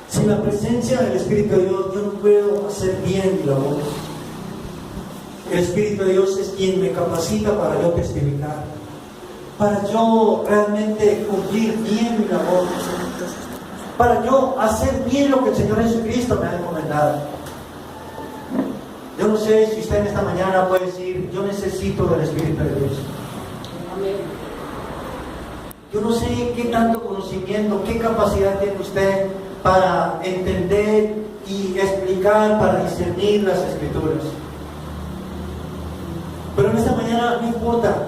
Sin la presencia del Espíritu de Dios, yo no puedo hacer bien mi labor. El Espíritu de Dios es quien me capacita para yo testificar, para yo realmente cumplir bien mi labor, para yo hacer bien lo que el Señor Jesucristo me ha encomendado. Yo no sé si usted en esta mañana puede decir, yo necesito del Espíritu de Dios. Yo no sé qué tanto conocimiento, qué capacidad tiene usted para entender y explicar, para discernir las Escrituras. Pero en esta mañana no importa.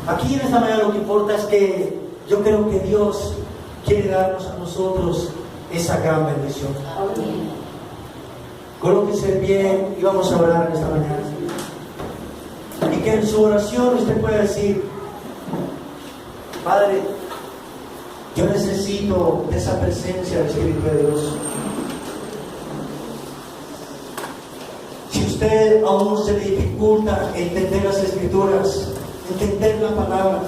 Aquí en esta mañana lo que importa es que yo creo que Dios quiere darnos a nosotros esa gran bendición. Colóquese bien y vamos a orar en esta mañana. Y que en su oración usted pueda decir, Padre, yo necesito de esa presencia del Espíritu de Dios. Si usted aún se le dificulta entender las Escrituras, entender la palabra,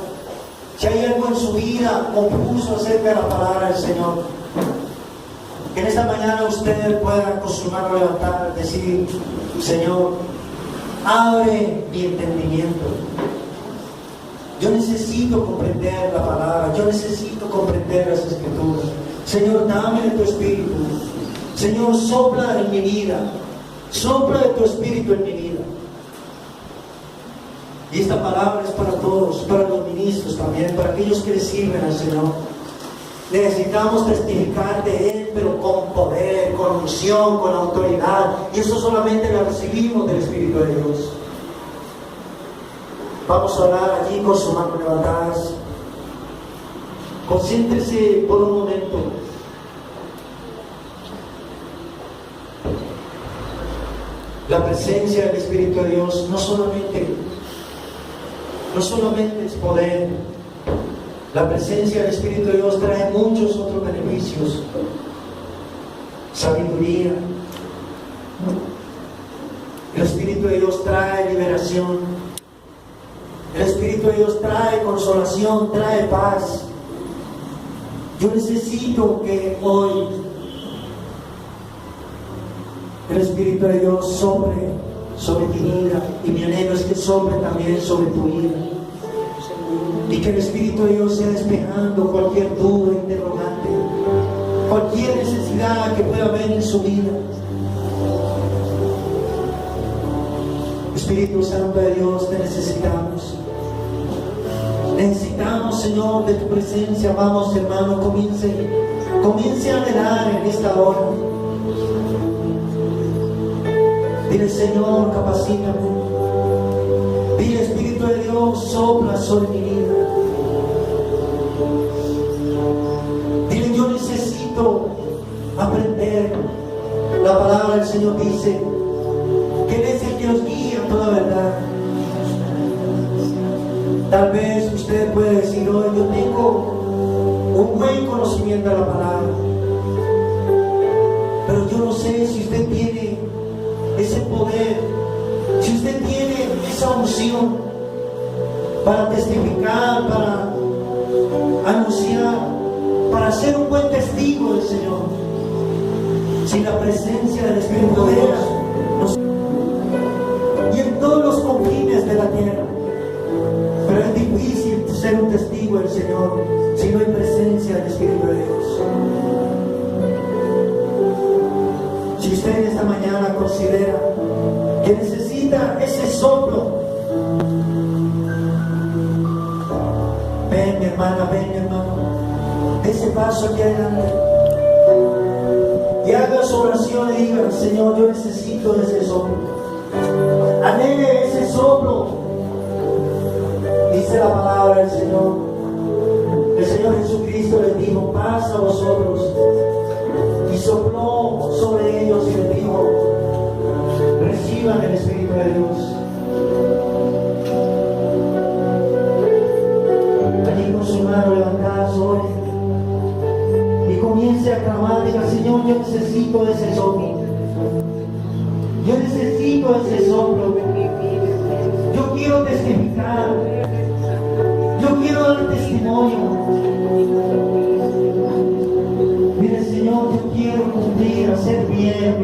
si hay algo en su vida confuso acerca de la palabra del Señor, que en esta mañana usted pueda con su mano levantar, decir, Señor, abre mi entendimiento. Yo necesito comprender la palabra, yo necesito comprender las Escrituras. Señor, dame de tu Espíritu. Señor, sopla en mi vida, sopla de tu Espíritu en mi vida. Y esta palabra es para todos, para los ministros también, para aquellos que le sirven al Señor. Necesitamos testificar de Él, pero con poder, con unción, con autoridad. Y eso solamente lo recibimos del Espíritu de Dios. Vamos a orar allí con sus manos levantadas. Concéntrese por un momento. La presencia del Espíritu de Dios no solamente es poder. La presencia del Espíritu de Dios trae muchos otros beneficios. Sabiduría. El Espíritu de Dios trae liberación. El Espíritu de Dios trae consolación, trae paz. Yo necesito que hoy el Espíritu de Dios sobre ti vida, y mi anhelo es que sobre también sobre tu vida, y que el Espíritu de Dios sea despejando cualquier duda, interrogante, cualquier necesidad que pueda haber en su vida. Espíritu Santo de Dios, te necesitamos. Necesitamos, Señor, de tu presencia. Vamos, hermano, comience a anhelar en esta hora. Dile, Señor, capacítame. Dile, Espíritu de Dios, sopla sobre mi vida. Dile, yo necesito aprender. La palabra del Señor dice que Él es el que nos guía a toda verdad. Tal vez usted puede decir hoy, yo tengo un buen conocimiento de la palabra, pero yo no sé si usted tiene ese poder, si usted tiene esa unción para testificar, para anunciar, para ser un buen testigo del Señor. Si la presencia del Espíritu de Dios y en todos los confines de la tierra. Pero es difícil ser un testigo del Señor si no hay presencia del Espíritu de Dios. Si usted en esta mañana considera que necesita ese soplo, ven mi hermana, ven mi hermano, dé ese paso aquí adelante y haga su oración y diga, Señor, yo necesito ese soplo. Anhele ese soplo. Dice la palabra del Señor. El Señor Jesucristo les dijo, paz a vosotros. Y sopló sobre ellos y les dijo, reciban el Espíritu de Dios. Allí con su mano levantada hoy y comience a clamar, diga, Señor, yo necesito ese soplo. Yo necesito ese soplo. Yo quiero testificar. Yo quiero dar testimonio. Mire, Señor, yo quiero cumplir, hacer bien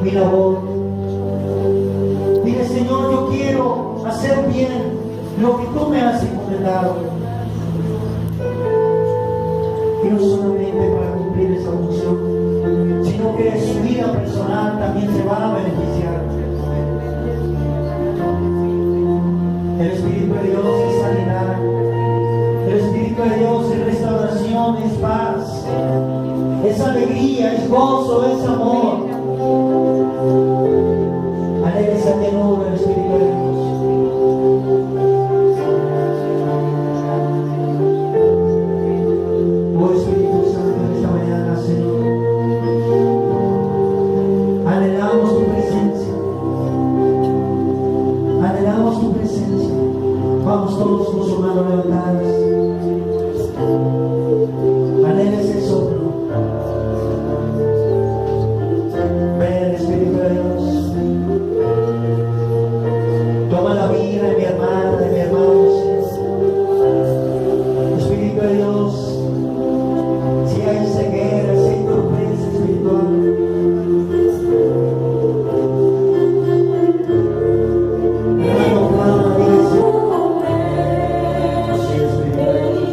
mi labor. Mire, Señor, yo quiero hacer bien lo que tú me has encomendado. Y no solamente para cumplir esa función, sino que su vida personal también se va a beneficiar. El Espíritu de Dios es sanidad. El Espíritu de Dios es restauración, es paz, es alegría, es gozo, es amor. Alegre esa tenor del Espíritu de Dios. Oh Espíritu Santo, en esta mañana, Señor, anhelamos tu presencia. Anhelamos tu presencia. Vamos todos con sus manos levantadas. Anhela ese soplo. Ven, Espíritu de Dios. Toma la vida de mi hermana, de mi hermano. Espíritu de Dios, si hay ceguera, si hay torpeza espiritual, hermano, clama, dice, así, Espíritu de Dios.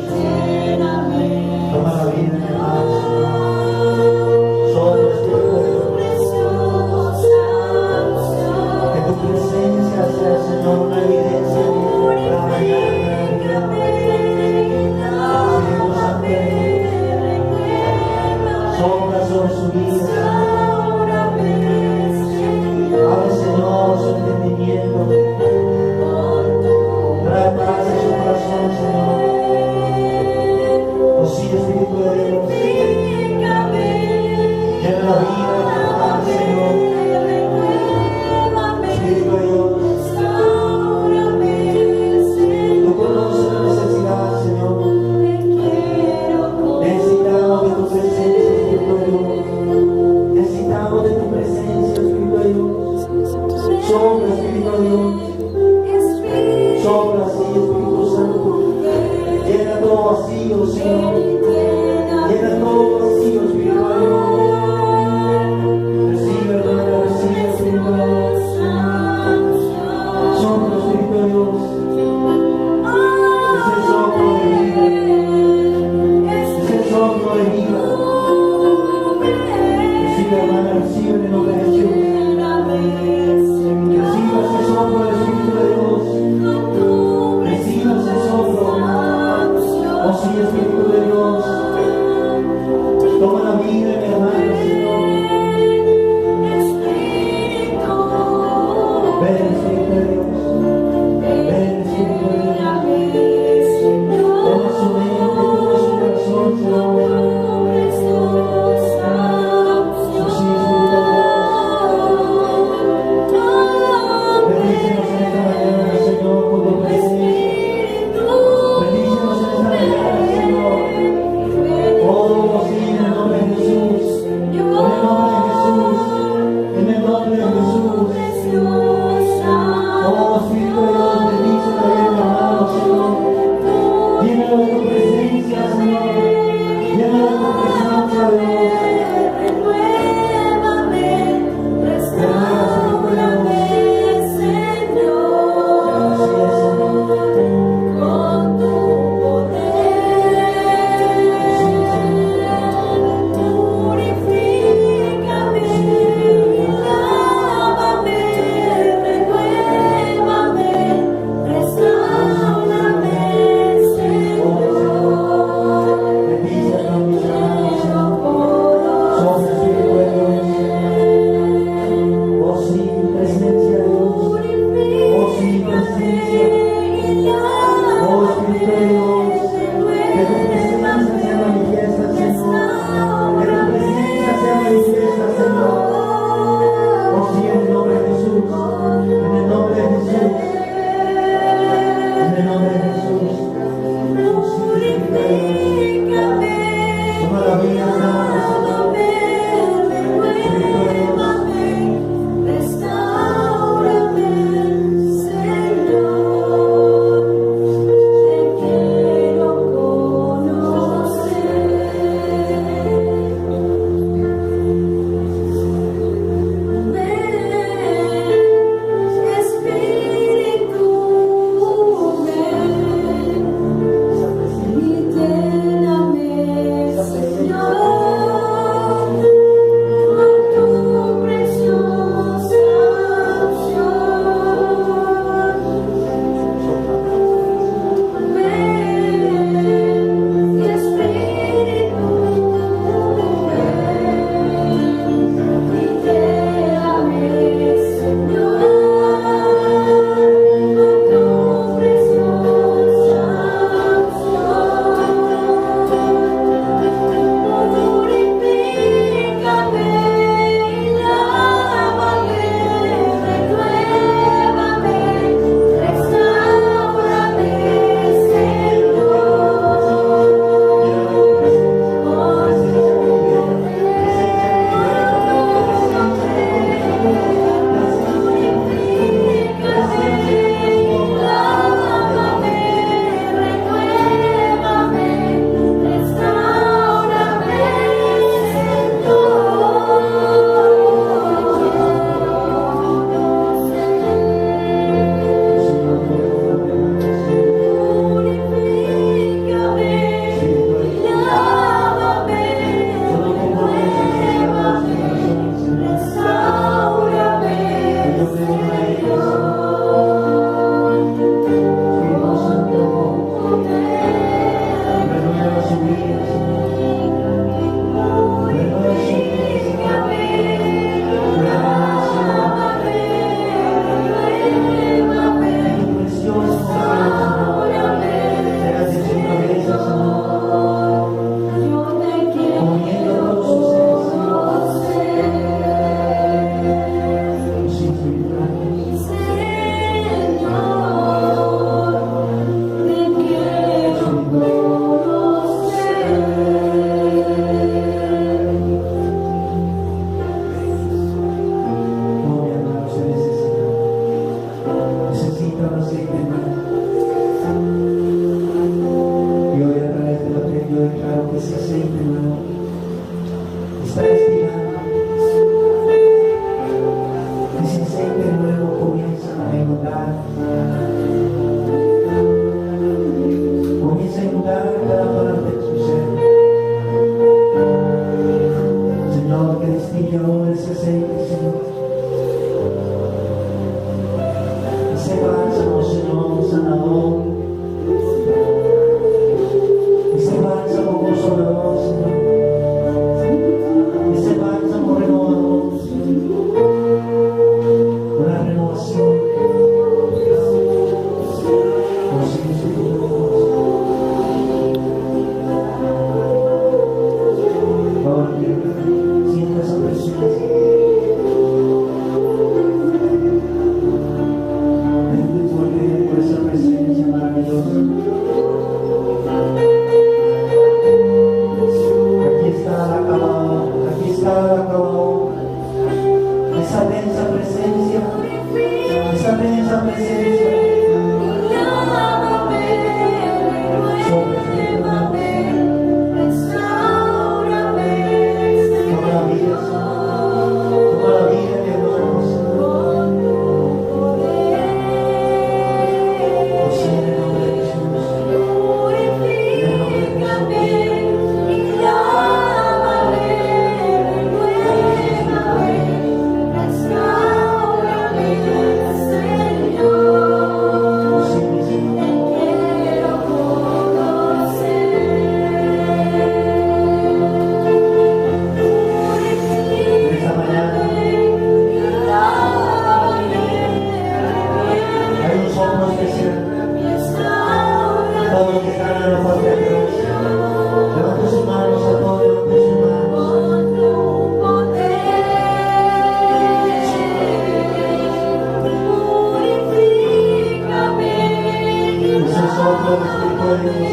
ese soplo del Espíritu de Dios.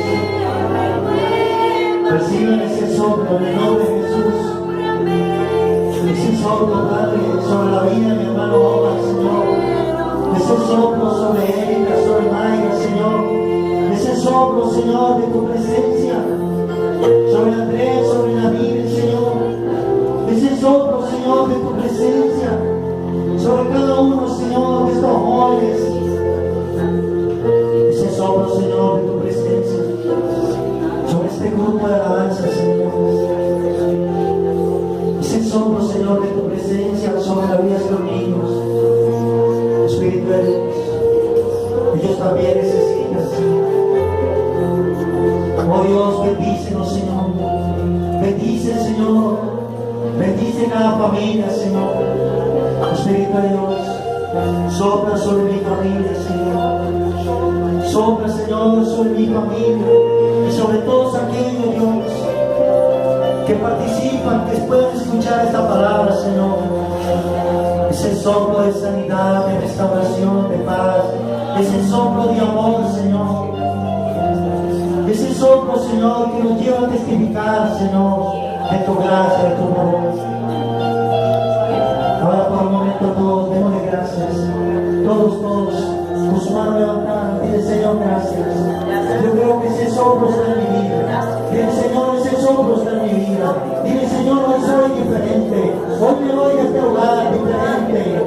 Reciban ese soplo en el nombre de Jesús. Ese soplo, Padre, sobre la vida de mi hermano Omar, Señor. Ese soplo sobre Erika, sobre Maya, Señor. Ese soplo, Señor, de tu presencia. Sobre Andrés, sobre David, Señor. Ese soplo, Señor, de tu presencia. Sobre cada uno, Señor, de estos jóvenes. Ese soplo, Señor, de tu presencia. Sobre este grupo de alabanza, Señor. Ese soplo, Señor, de tu presencia sobre la vida de los niños. Espíritu de Dios, ellos también necesitan, Señor. Oh Dios, bendícenos, Señor. Bendice, Señor. Bendice cada familia, Señor. Espíritu de Dios, sopla sobre mi familia, Señor. Sopla, Señor, sobre mi familia y sobre todos aquellos, Dios, que participan, que puedan escuchar esta palabra, Señor. Ese soplo de sanidad, de restauración, de paz. Ese soplo de amor, Señor. Ese soplo, Señor, que nos lleva a testificar, Señor, de tu gracia, de tu amor. Ahora por un momento todos, démosle gracias. Todos, tus manos levantadas, dile Señor, gracias. Yo creo que ese soplo está en mi vida. Dile Señor, ese soplo está en mi vida. Dile Señor, hoy soy diferente. Hoy me voy de este lugar diferente.